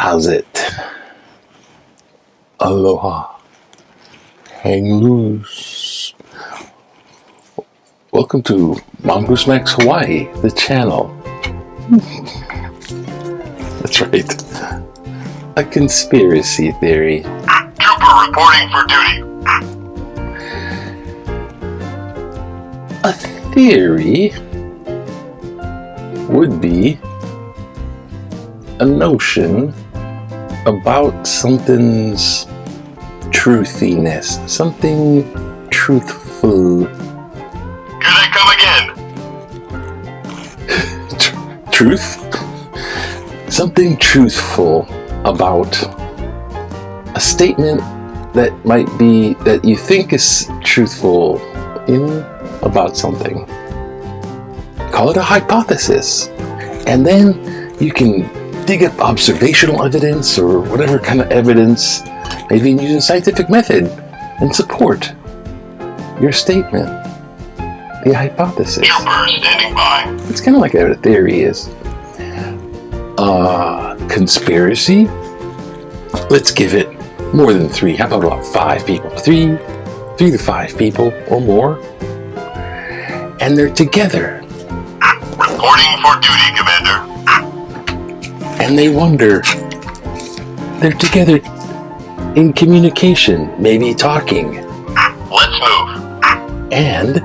How's it? Aloha. Hang loose. Welcome to Mongoose Max Hawaii, the channel. That's right. A conspiracy theory. Trooper reporting for duty. A theory would be a notion about something's truthiness, something truthful. Can I come again? Truth? Something truthful about a statement that might be, that you think is truthful about something. Call it a hypothesis. And then you can dig up observational evidence or whatever kind of evidence, maybe using scientific method, and support your statement, the hypothesis. Trooper standing by. It's kind of like what a theory is. Conspiracy? Let's give it more than 3. How about 5 people? 3 to 5 people or more. And they're together. Reporting for duty, Commander. And they wonder, they're together in communication, maybe talking. Let's move. And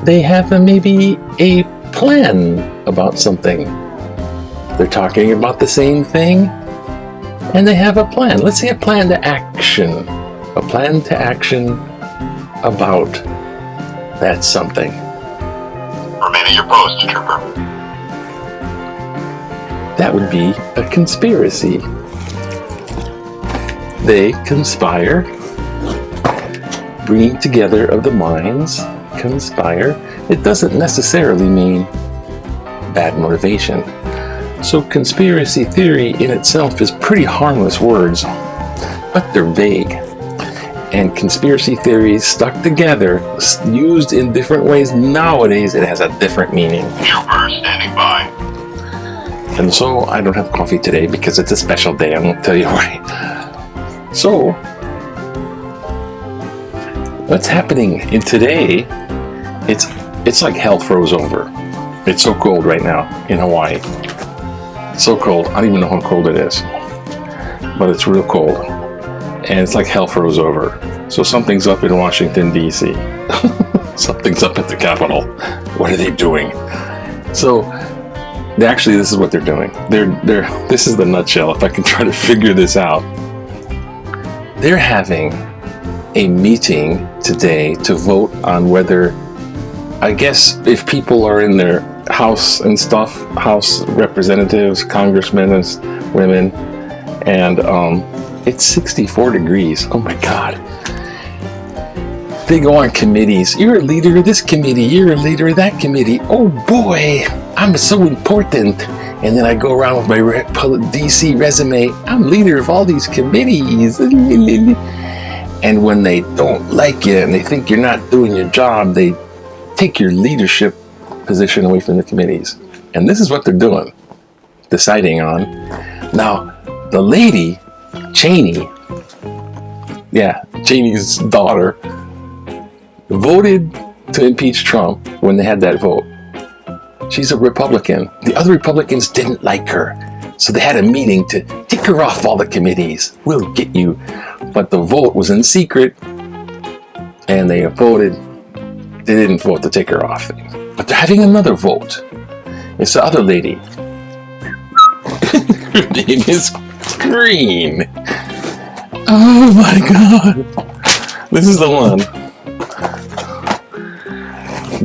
they have maybe a plan about something. They're talking about the same thing, and they have a plan. Let's say a plan to action. A plan to action about that something. Remain at your post, Trooper. That would be a conspiracy. They conspire, bringing together of the minds, conspire. It doesn't necessarily mean bad motivation. So conspiracy theory in itself is pretty harmless words, but they're vague. And conspiracy theories stuck together, used in different ways nowadays, it has a different meaning. Trooper standing by. And so I don't have coffee today because it's a special day. I won't tell you why. So what's happening in today? It's like hell froze over. It's so cold right now in Hawaii. So cold. I don't even know how cold it is, but it's real cold, and it's like hell froze over. So something's up in Washington D.C. Something's up at the Capitol. What are they doing? So. Actually, this is what they're doing. This is the nutshell. If I can try to figure this out, they're having a meeting today to vote on whether, I guess, if people are in their house and stuff, House representatives, congressmen and women, and it's 64 degrees. Oh my God. They go on committees. You're a leader of this committee. You're a leader of that committee. Oh boy, I'm so important. And then I go around with my DC resume. I'm leader of all these committees. And when they don't like you and they think you're not doing your job, they take your leadership position away from the committees. And this is what they're doing, deciding on. Now, the lady, Cheney, Cheney's daughter, voted to impeach Trump when they had that vote. She's a Republican. The other Republicans didn't like her, so they had a meeting to take her off all the committees. We'll get you. But the vote was in secret, and they voted. They didn't vote to take her off. But they're having another vote. It's the other lady. Her name is Green. Oh my God. This is the one.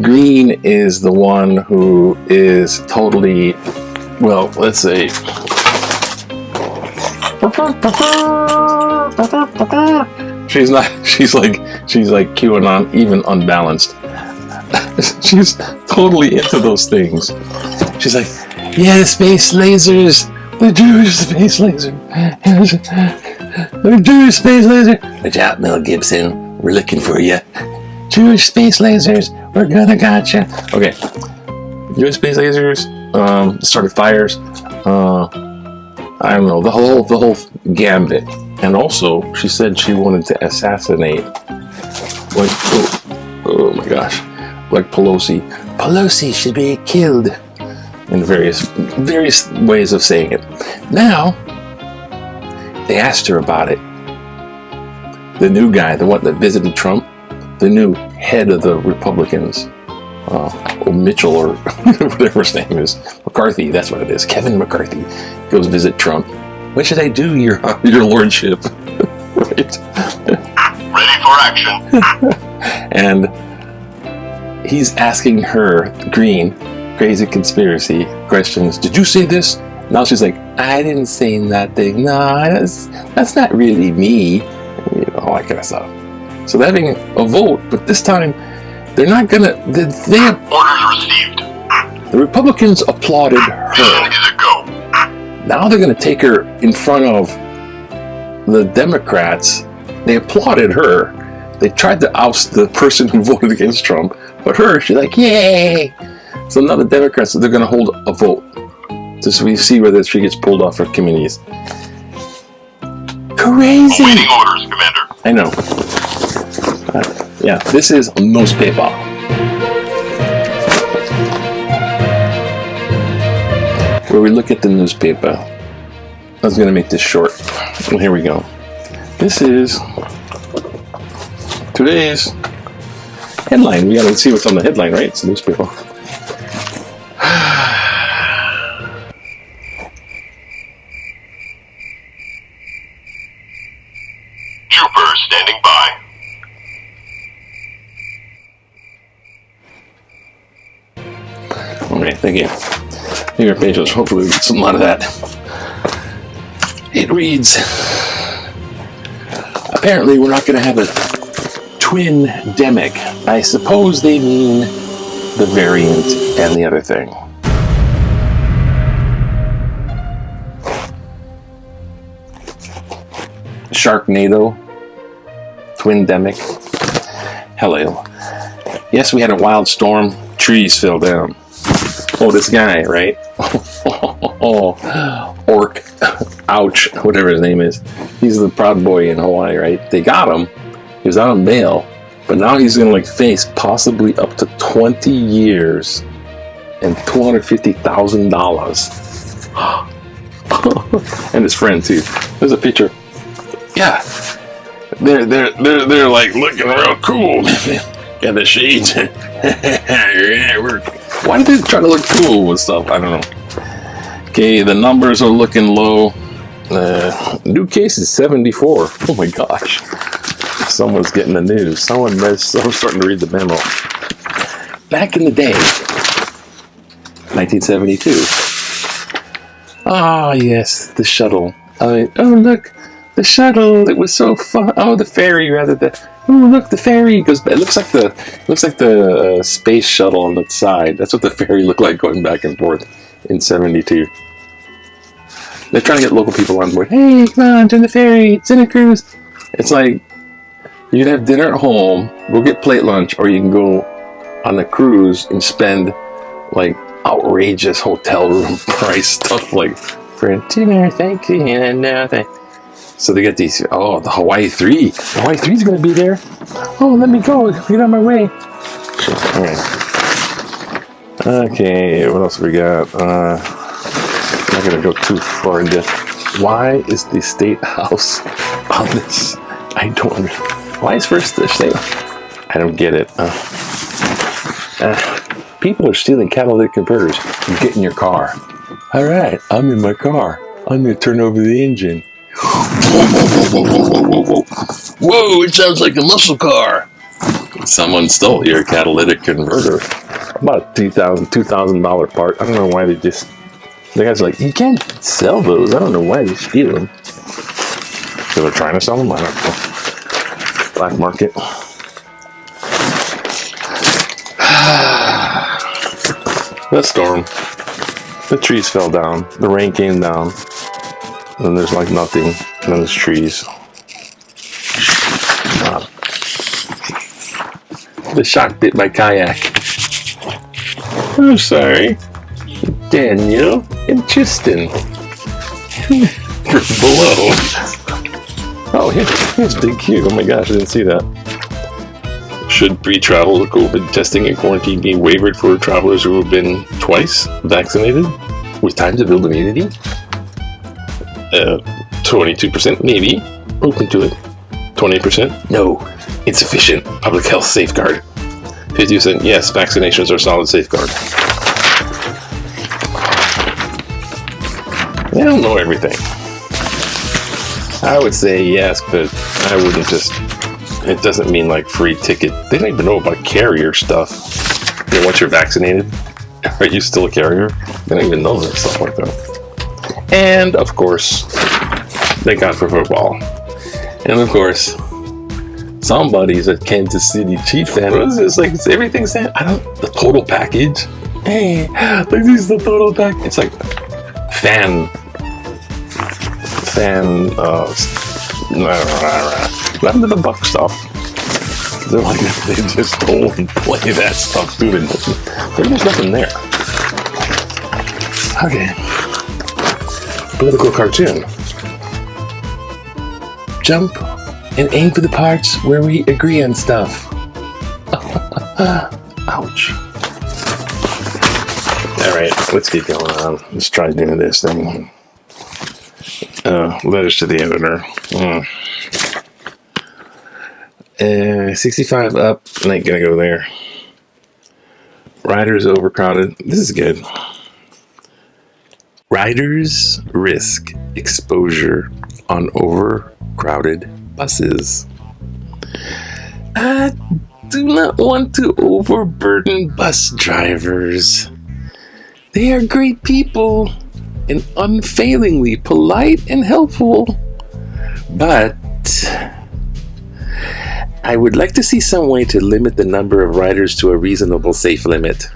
Green is the one who is totally, well, let's say, she's like QAnon, even unbalanced. She's totally into those things. She's like, yeah, the space lasers, the Jewish space laser, the Jewish space laser. Watch out, Mel Gibson, we're looking for you. Jewish space lasers, we're gonna gotcha. Okay, Jewish space lasers, started fires. I don't know, the whole gambit. And also, she said she wanted to assassinate, like, oh my gosh, like Pelosi. Pelosi should be killed. In various ways of saying it. Now, they asked her about it. The new guy, the one that visited Trump, the new head of the Republicans, Mitchell or whatever his name is, McCarthy, that's what it is, Kevin McCarthy, goes visit Trump. What should I do, your lordship? Right? Ready for action. And he's asking her, Green, crazy conspiracy questions. Did you say this? Now she's like, I didn't say nothing. No, that's not really me. All that kind of stuff. So they're having a vote, but this time they're not gonna. They have Orders received. the Republicans applauded Mission her. is a go. Now they're gonna take her in front of the Democrats. They applauded her. They tried to oust the person who voted against Trump, but her, she's like, yay! So now the Democrats, they're going to hold a vote to see whether she gets pulled off her committees. Crazy! Awaiting orders, Commander. I know. Yeah, this is Pepah. Where we look at the newspaper. I was going to make this short. Well, here we go. This is today's headline. We got to see what's on the headline, right? It's a newspaper. Trooper standing by. Okay, thank you. Your pages. Hopefully we get something out of that. It reads, apparently we're not going to have a twin-demic. I suppose they mean the variant and the other thing. Sharknado, twin-demic. Hello. Yes, we had a wild storm. Trees fell down. Oh, this guy, right? Orc. Ouch. Whatever his name is. He's the Proud Boy in Hawaii, right? They got him. He was out on bail. But now he's going to face possibly up to 20 years and $250,000. And his friend, too. There's a picture. Yeah. They're like looking real cool. Got the shades. Why do they try to look cool with stuff? I don't know. Okay, the numbers are looking low. New case is 74. Oh my gosh. Someone's getting the news. Someone's starting to read the memo. Back in the day, 1972. Ah, yes, the shuttle. Oh, look, the shuttle. It was so fun. Oh, the ferry, rather than. Oh, look, the ferry goes. It looks like the space shuttle on the side. That's what the ferry looked like going back and forth in '72. They're trying to get local people on board. Hey, come on, join the ferry. It's in a cruise. It's like you can have dinner at home, go get plate lunch, or you can go on a cruise and spend like outrageous hotel room price stuff like for dinner. Thank you, and thank. So they get these. Oh, the Hawaii 3. The Hawaii 3 is going to be there. Oh, let me go. Get on my way. All right. Okay, what else we got? I'm not going to go too far into. Why is the State House on this? I don't understand. Why is first the State House? I don't get it. People are stealing catalytic converters. You get in your car. All right, I'm in my car. I'm going to turn over the engine. Whoa, it sounds like a muscle car. Someone stole your catalytic converter. About $2,000 part. I don't know why the guys are like, you can't sell those. I don't know why they steal them. So they're trying to sell them? I don't know. Black market. The storm. The trees fell down. The rain came down. And then there's like nothing. And then there's trees. Wow. The shark bit my kayak. I'm sorry. Daniel and Tristan. Below. Oh, here's Big Q. Oh my gosh, I didn't see that. Should pre-travel COVID testing and quarantine be waived for travelers who have been twice vaccinated with time to build immunity? 22% maybe. Open to it. 20% no. Insufficient public health safeguard. 50% yes. Vaccinations are solid safeguard. I don't know everything. I would say yes, but I wouldn't just. It doesn't mean like free ticket. They don't even know about carrier stuff. You know, once you're vaccinated, are you still a carrier? They don't even know that stuff like that. And of course, thank God for football. And of course, somebody's a Kansas City Chiefs fan. What is this? Like, it's everything's that. The total package. Hey, this is the total package. It's like none of the Buck stuff. They're like, they just don't play that stuff, dude. There's nothing there. Okay. Political cartoon. Jump and aim for the parts where we agree on stuff. Ouch. Alright, let's keep going on. Let's try doing this thing. Letters to the editor. 65 up. I ain't gonna go there. Riders overcrowded. This is good. Riders risk exposure on overcrowded buses. I do not want to overburden bus drivers. They are great people and unfailingly polite and helpful. But I would like to see some way to limit the number of riders to a reasonable safe limit.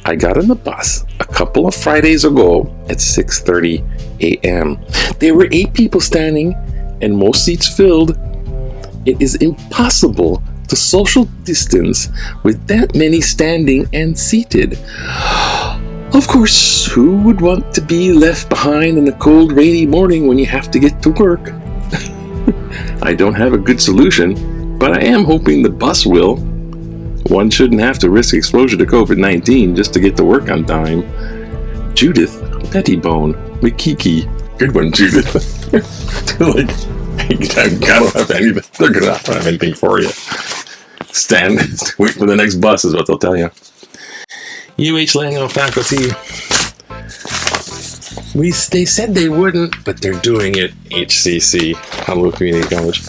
I got on the bus a couple of Fridays ago at 6:30 a.m. There were 8 people standing and most seats filled. It is impossible to social distance with that many standing and seated. Of course, who would want to be left behind in a cold, rainy morning when you have to get to work? I don't have a good solution, but I am hoping the bus will. One shouldn't have to risk exposure to COVID-19 just to get to work on time. Judith Pettibone McKeekee. Good one, Judith. Like, I don't have anything. They're gonna not have anything for you. Stand, wait for the next bus is what they'll tell you. UH Lango faculty. They said they wouldn't, but they're doing it. HCC, Honolulu Community College.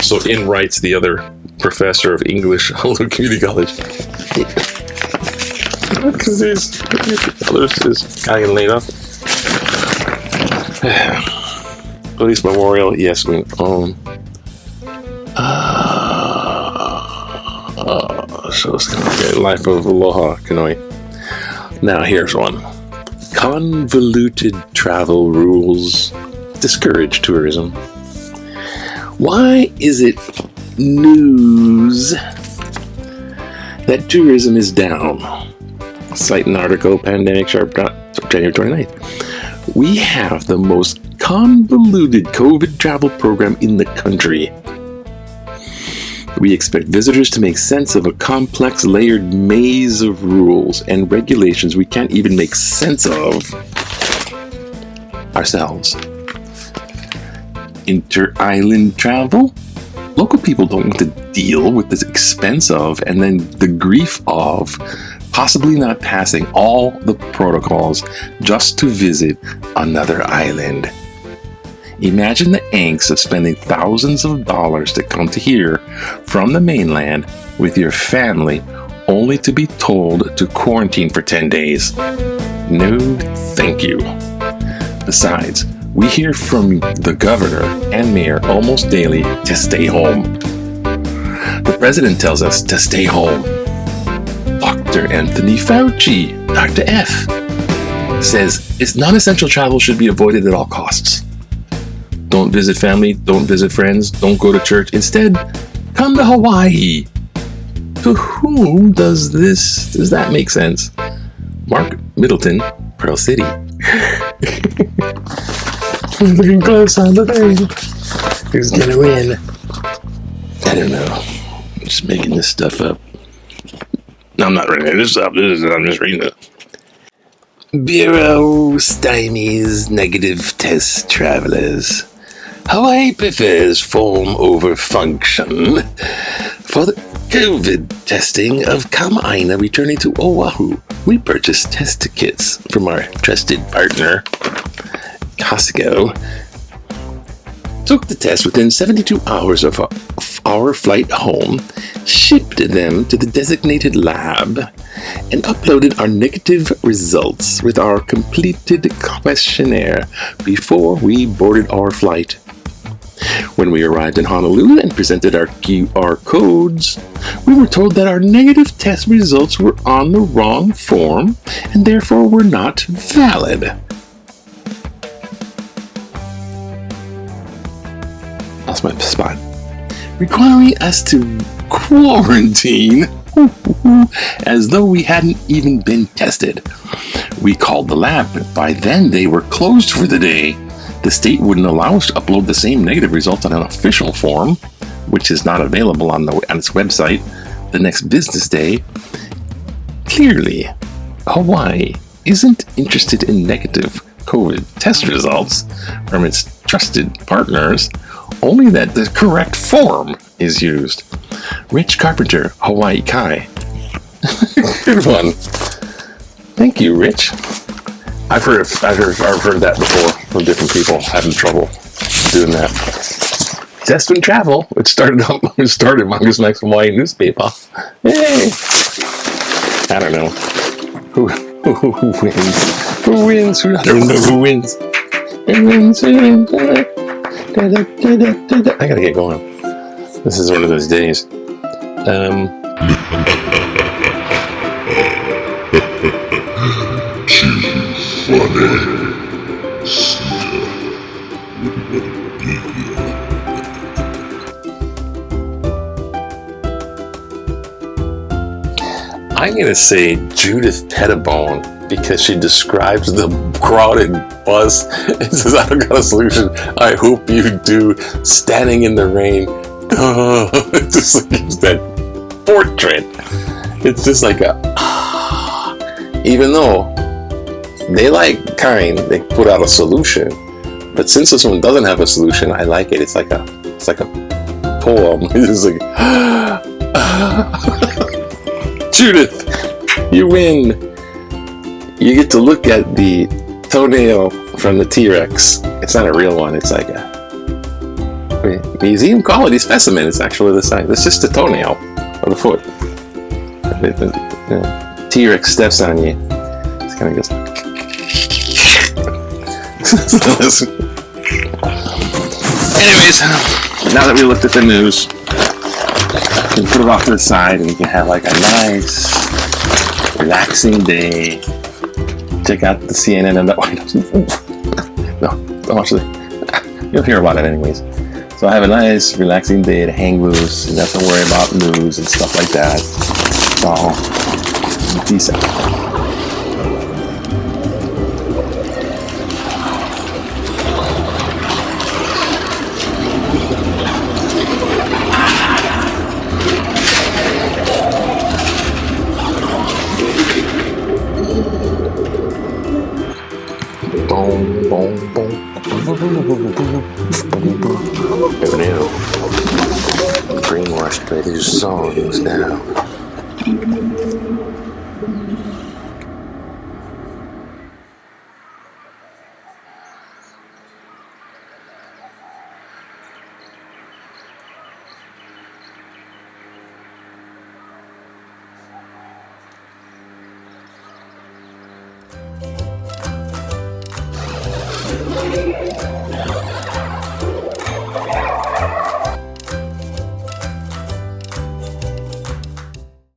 So in writes the other professor of English, Honolulu Community College. Because there's guy in Lena. Police Memorial, yes, we own. So it's gonna be Life of Aloha Kanoi. Now here's one. Convoluted travel rules discourage tourism. Why is it news that tourism is down? Cite an article, Pandemic Sharp, January 29th. We have the most convoluted COVID travel program in the country. We expect visitors to make sense of a complex, layered maze of rules and regulations we can't even make sense of ourselves. Inter-island travel? Local people don't want to deal with the expense of and then the grief of possibly not passing all the protocols just to visit another island. Imagine the angst of spending thousands of dollars to come to here from the mainland with your family only to be told to quarantine for 10 days. No, thank you. Besides, we hear from the governor and mayor almost daily to stay home. The president tells us to stay home. Dr. Anthony Fauci, Dr. F, says non-essential travel should be avoided at all costs. Don't visit family, don't visit friends, don't go to church. Instead, come to Hawaii. To whom does that make sense? Mark Middleton, Pearl City. Looking close on the thing. Who's gonna win? I don't know. I'm just making this stuff up. No, I'm not reading this up. I'm just reading it. Bureau stymies negative test travelers. Hawaii prefers form over function. For the COVID testing of Kama'aina returning to Oahu, we purchased test kits from our trusted partner, Costco. Took the test within 72 hours of our flight home, shipped them to the designated lab, and uploaded our negative results with our completed questionnaire before we boarded our flight. When we arrived in Honolulu and presented our QR codes, we were told that our negative test results were on the wrong form and therefore were not valid. Lost my spot. Requiring us to quarantine as though we hadn't even been tested. We called the lab, but by then they were closed for the day. The state wouldn't allow us to upload the same negative results on an official form, which is not available on its website, the next business day. Clearly, Hawaii isn't interested in negative COVID test results from its trusted partners, only that the correct form is used. Rich Carpenter, Hawaii Kai. Good one. Thank you, Rich. I've heard that before from different people having trouble doing that. Test and travel. It started amongst Max Hawaiian newspaper. Hey, I don't know who wins. Who wins? I don't know who wins. Who wins? I gotta get going. This is one of those days. I'm going to say Judith Pettibone because she describes the crowded bus and says, I don't got a solution. I hope you do. Standing in the rain. It's just like it's that portrait. It's just like even though they they put out a solution. But since this one doesn't have a solution, I like it. It's like a poem. It's like Judith, you win. You get to look at the toenail from the T-Rex. It's not a real one. It's like a museum quality specimen. It's actually the size. It's just the toenail of the foot. The T-Rex steps on you. It's kind of goes. Anyways, now that we looked at the news, we can put it off to the side and we can have like a nice, relaxing day. Check out the CNN and the White House. No, don't watch it. You'll hear about it anyways. So I have a nice, relaxing day to hang loose and not to worry about news and stuff like that. So, peace out. Every brainwashed by these songs now.